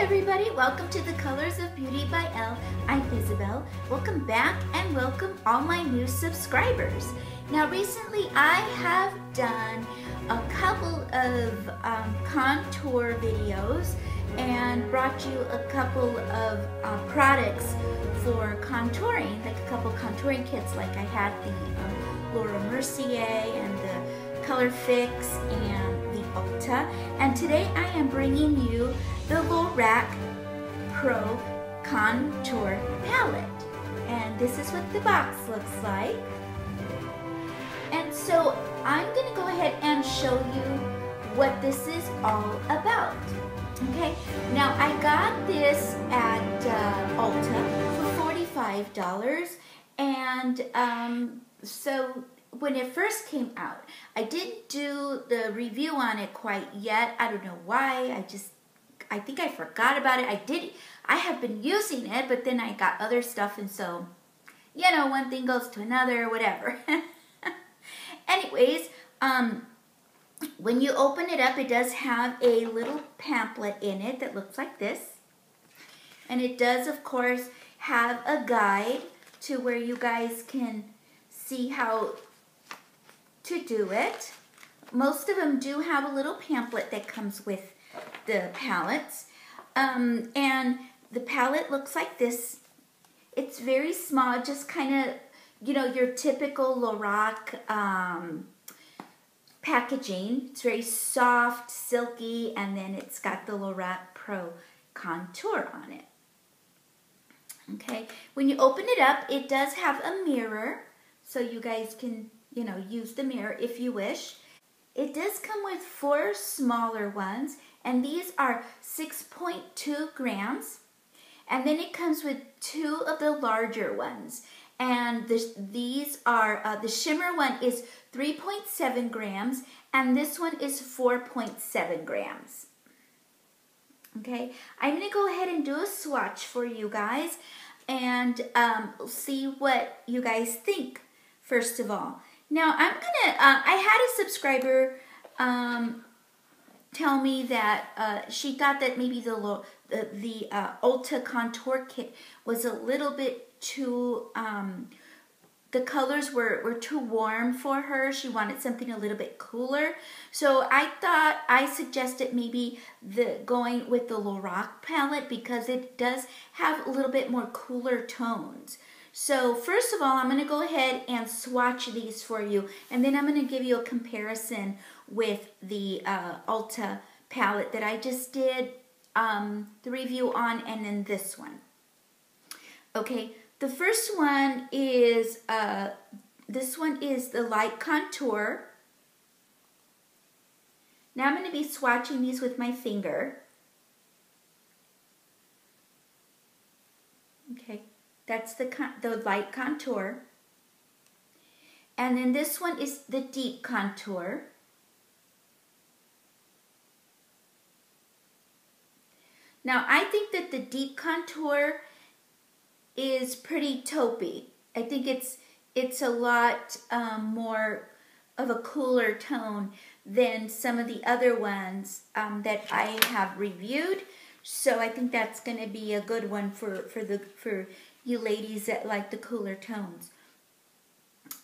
everybody, welcome to The Colors of Beauty by Elle. I'm Isabel. Welcome back and welcome all my new subscribers. Now recently I have done a couple of contour videos and brought you a couple of products for contouring, like a couple contouring kits, like I had the Laura Mercier and the Color Fix and the Ulta. And today I am bringing you the Lorac Pro Contour Palette. And this is what the box looks like. And so I'm going to go ahead and show you what this is all about. Okay, now I got this at Ulta for $45, and so when it first came out, I didn't do the review on it quite yet. I don't know why. I think I forgot about it. I have been using it, but then I got other stuff, and so, you know, one thing goes to another, whatever. Anyways, when you open it up, it does have a little pamphlet in it that looks like this. And it does, of course, have a guide to where you guys can see how to do it. Most of them do have a little pamphlet that comes with the palettes. And the palette looks like this. It's very small, just kind of, you know, your typical Lorac packaging. It's very soft, silky, and then it's got the Lorac Pro Contour on it. Okay, when you open it up, it does have a mirror, so you guys can, you know, use the mirror if you wish. It does come with 4 smaller ones, and these are 6.2 grams. And then it comes with 2 of the larger ones. And these are, the shimmer one is 3.7 grams, and this one is 4.7 grams. Okay, I'm going to go ahead and do a swatch for you guys and see what you guys think, first of all. Now, I'm going to, I had a subscriber tell me that she thought that maybe the Ulta Contour Kit was a little bit too, the colors were too warm for her. She wanted something a little bit cooler. So I suggested maybe going with the Lorac palette because it does have a little bit more cooler tones. So first of all, I'm going to go ahead and swatch these for you, and then I'm going to give you a comparison with the Ulta palette that I just did the review on, and then this one. Okay, the first one is, this one is the Light Contour. Now I'm going to be swatching these with my finger. Okay, that's the Light Contour. And then this one is the Deep Contour. Now I think that the Deep Contour is pretty taupey. I think it's a lot more of a cooler tone than some of the other ones that I have reviewed. So I think that's going to be a good one for you ladies that like the cooler tones.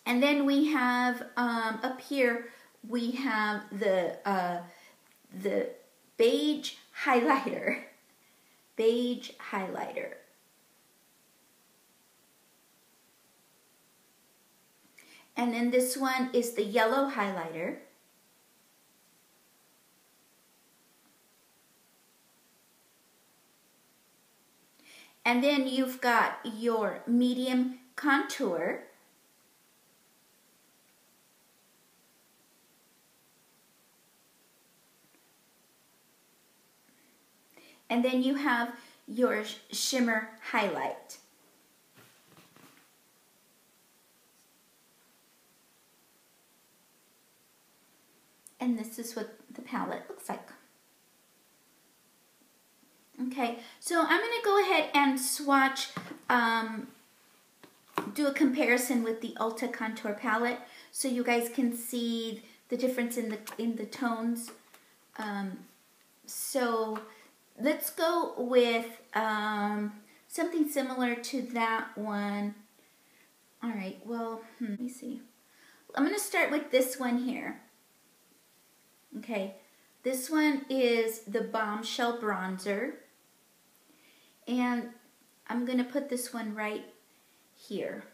And then we have up here we have the beige highlighter. Beige highlighter. And then this one is the yellow highlighter. And then you've got your medium contour. And then you have your shimmer highlight. And this is what the palette looks like. Okay, so I'm going to go ahead and swatch, do a comparison with the Ulta Contour palette so you guys can see the difference in the tones. So let's go with something similar to that one. All right, well, let me see. I'm going to start with this one here. Okay, this one is the Bombshell Bronzer. And I'm going to put this one right here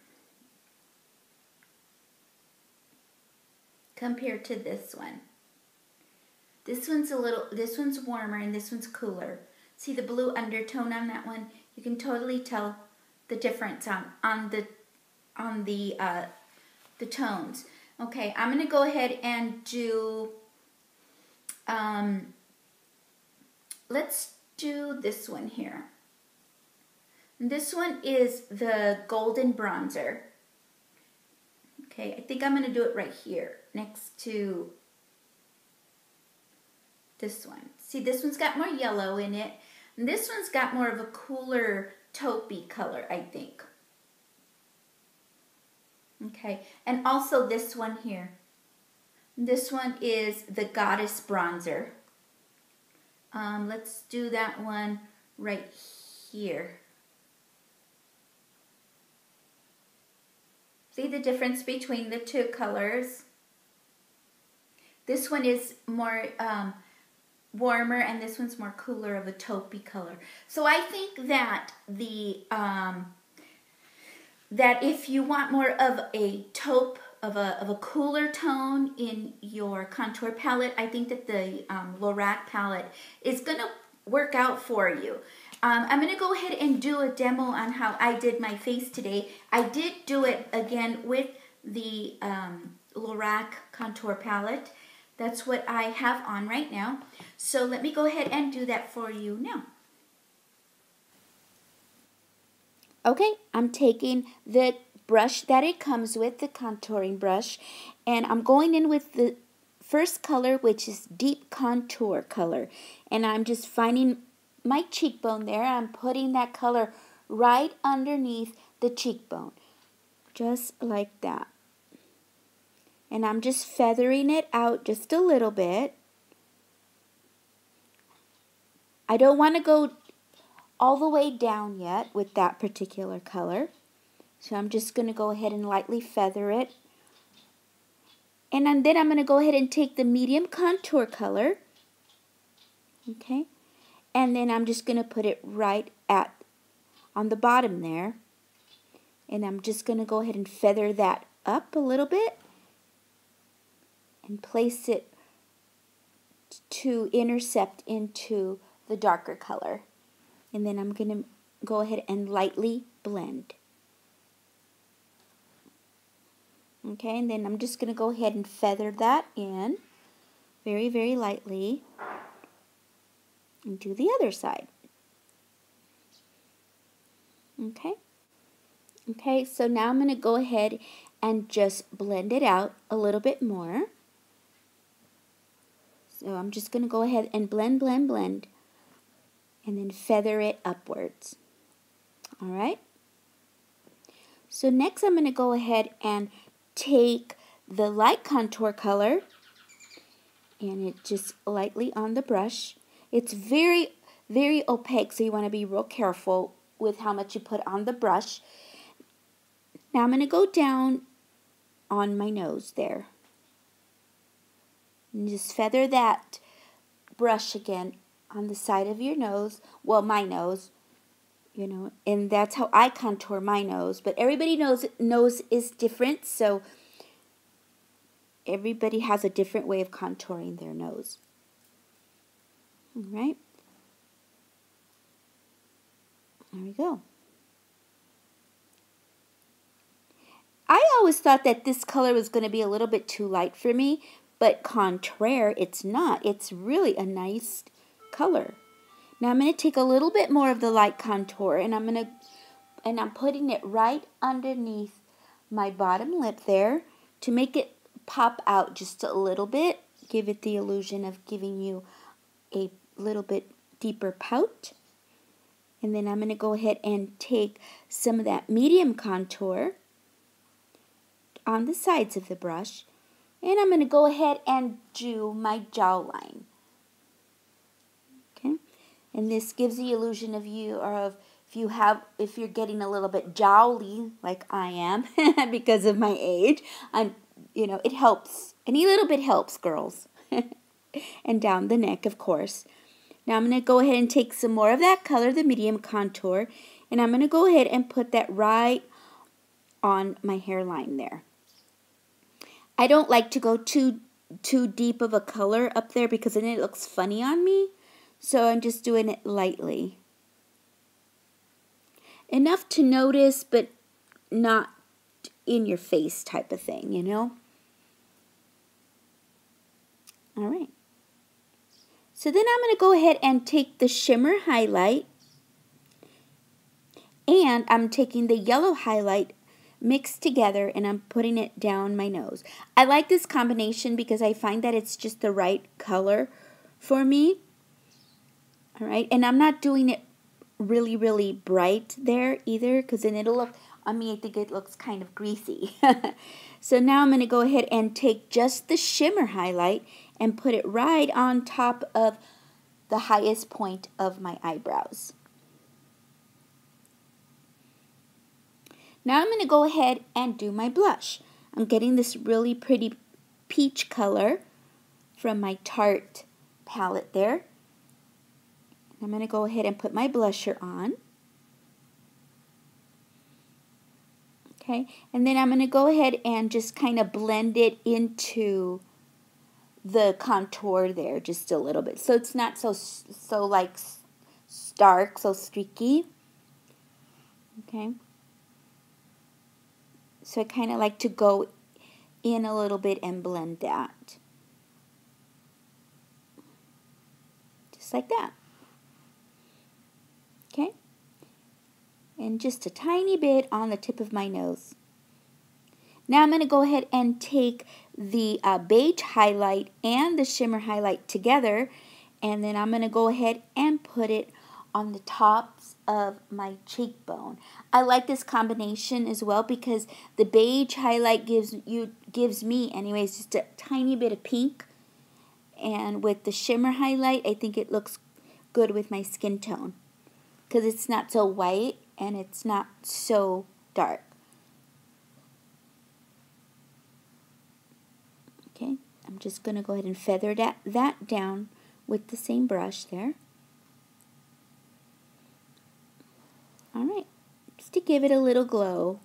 compared to this one. This one's warmer and this one's cooler. See the blue undertone on that one? You can totally tell the difference on the tones. Okay, I'm going to go ahead and do, let's do this one here. This one is the Golden Bronzer. Okay, I think I'm going to do it right here next to this one. See, this one's got more yellow in it. And this one's got more of a cooler taupey color, I think. Okay, and also this one here. This one is the Goddess Bronzer. Let's do that one right here. See the difference between the two colors? This one is more warmer and this one's more cooler of a taupey color. So I think that that if you want more of a taupe, of a cooler tone in your contour palette, I think that the Lorac palette is going to work out for you. I'm going to go ahead and do a demo on how I did my face today. I did do it again with the Lorac contour palette. That's what I have on right now. So let me go ahead and do that for you now. Okay, I'm taking the brush that it comes with, the contouring brush, and I'm going in with the first color, which is deep contour color. And I'm just finding my cheekbone there. I'm putting that color right underneath the cheekbone, just like that. And I'm just feathering it out just a little bit. I don't want to go all the way down yet with that particular color. So I'm just going to go ahead and lightly feather it. And then I'm going to go ahead and take the medium contour color. Okay. And then I'm just going to put it right on the bottom there. And I'm just going to go ahead and feather that up a little bit. And place it to intercept into the darker color. And then I'm going to go ahead and lightly blend. Okay, and then I'm just going to go ahead and feather that in very, very lightly. And do the other side. Okay. Okay, so now I'm going to go ahead and just blend it out a little bit more. So I'm just going to go ahead and blend, blend, blend. And then feather it upwards. Alright? So next I'm going to go ahead and take the light contour color. And it just lightly on the brush. It's very, very opaque, so you want to be real careful with how much you put on the brush. Now I'm going to go down on my nose there. And just feather that brush again on the side of your nose. Well, my nose, you know, and that's how I contour my nose. But everybody knows nose is different, so everybody has a different way of contouring their nose. All right. There we go. I always thought that this color was going to be a little bit too light for me, but contraire, it's not. It's really a nice color. Now I'm going to take a little bit more of the light contour, and I'm putting it right underneath my bottom lip there to make it pop out just a little bit, give it the illusion of giving you a little bit deeper pout. And then I'm going to go ahead and take some of that medium contour on the sides of the brush, and I'm going to go ahead and do my jawline. Okay, And this gives the illusion of you, or of if you're getting a little bit jowly like I am because of my age, it helps. Any little bit helps, girls. And down the neck, of course. Now I'm going to go ahead and take some more of that color, the medium contour, and I'm going to go ahead and put that right on my hairline there. I don't like to go too deep of a color up there because then it looks funny on me. So I'm just doing it lightly. Enough to notice, but not in your face type of thing, you know? All right. So then I'm going to go ahead and take the Shimmer Highlight, and I'm taking the yellow highlight mixed together, and I'm putting it down my nose. I like this combination because I find that it's just the right color for me. All right, and I'm not doing it really, really bright there either, because then it'll look, on me, I think it looks kind of greasy. So now I'm going to go ahead and take just the Shimmer Highlight and put it right on top of the highest point of my eyebrows. Now I'm going to go ahead and do my blush. I'm getting this really pretty peach color from my Tarte palette there. I'm going to go ahead and put my blusher on. Okay, and then I'm going to go ahead and just kind of blend it into the contour there just a little bit. So it's not so like stark, so streaky. Okay. So I kind of like to go in a little bit and blend that. Just like that. Okay. And just a tiny bit on the tip of my nose. Now I'm going to go ahead and take the beige highlight and the shimmer highlight together, and then I'm going to go ahead and put it on the tops of my cheekbone. I like this combination as well because the beige highlight gives me anyways just a tiny bit of pink, and with the shimmer highlight I think it looks good with my skin tone because it's not so white and it's not so dark. Okay, I'm just going to go ahead and feather that down with the same brush there. Alright, just to give it a little glow.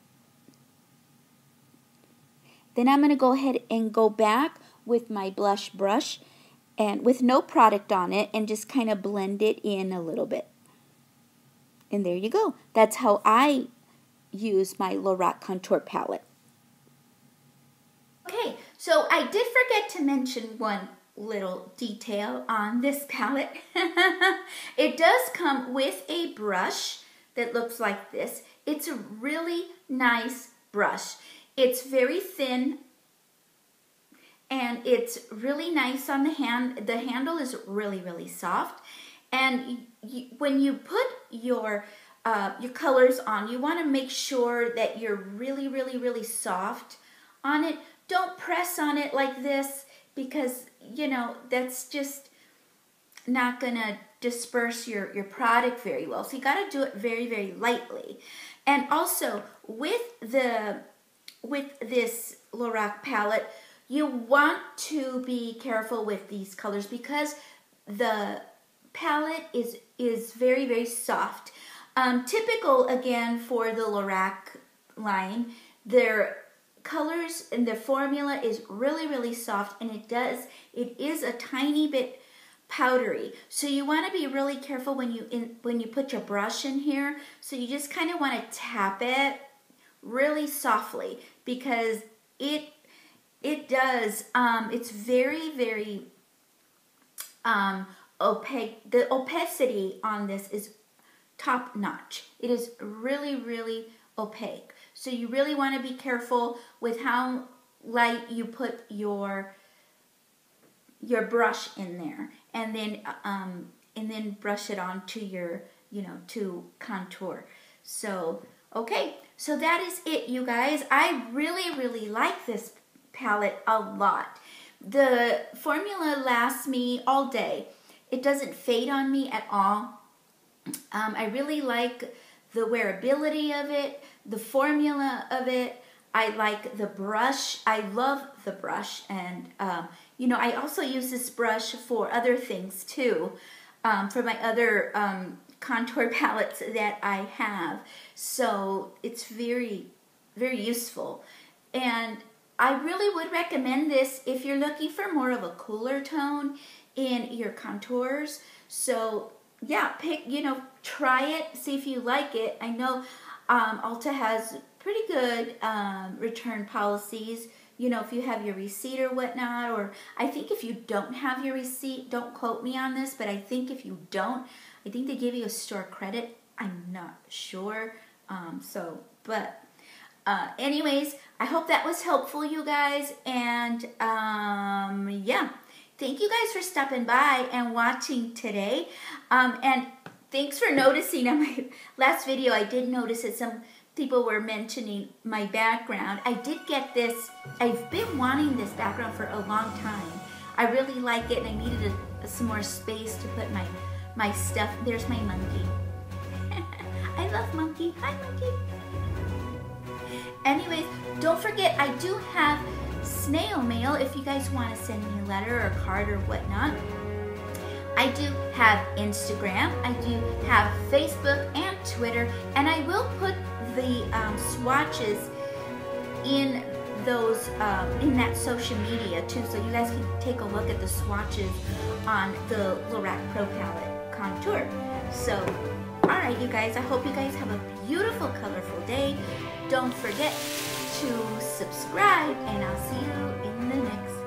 Then I'm going to go ahead and go back with my blush brush and with no product on it and just kind of blend it in a little bit. And there you go. That's how I use my Lorac contour palette. Okay, so I did forget to mention one little detail on this palette. It does come with a brush that looks like this. It's a really nice brush. It's very thin and it's really nice on the hand. The handle is really, really soft. And when you put your colors on, you want to make sure that you're really, really, really soft on it. Don't press on it like this because, you know, that's just not going to disperse your product very well. So you got to do it very, very lightly. And also with this Lorac palette, you want to be careful with these colors because the palette is very, very soft. Typical again for the Lorac line, their colors and the formula is really, really soft, and it is a tiny bit powdery. So you want to be really careful when you put your brush in here. So you just kind of want to tap it really softly because it does it's very, very opaque. The opacity on this is top notch. It is really, really opaque. So you really want to be careful with how light you put your brush in there, and then brush it onto your, to contour. So okay, so that is it, you guys. I really, really like this palette a lot. The formula lasts me all day. It doesn't fade on me at all. I really like the wearability of it, the formula of it. I like the brush. I love the brush, and you know, I also use this brush for other things too, for my other contour palettes that I have. So it's very, very useful, and I really would recommend this if you're looking for more of a cooler tone in your contours. So yeah, you know, try it, see if you like it. I know Ulta has pretty good return policies, you know, if you have your receipt or whatnot, or I think if you don't have your receipt, don't quote me on this, but I think if you don't, I think they give you a store credit. I'm not sure. Anyways, I hope that was helpful, you guys, and yeah. Thank you guys for stopping by and watching today. And thanks for noticing on my last video, I did notice that some people were mentioning my background. I did get this. I've been wanting this background for a long time. I really like it, and I needed some more space to put my stuff. There's my monkey. I love monkey. Hi, monkey. Anyways, don't forget, I do have snail mail if you guys want to send me a letter or a card or whatnot. I do have Instagram, I do have Facebook and Twitter, and I will put the swatches in those in that social media too, so you guys can take a look at the swatches on the Lorac Pro Palette Contour. So, alright you guys, I hope you guys have a beautiful, colorful day. Don't forget to subscribe, and I'll see you in the next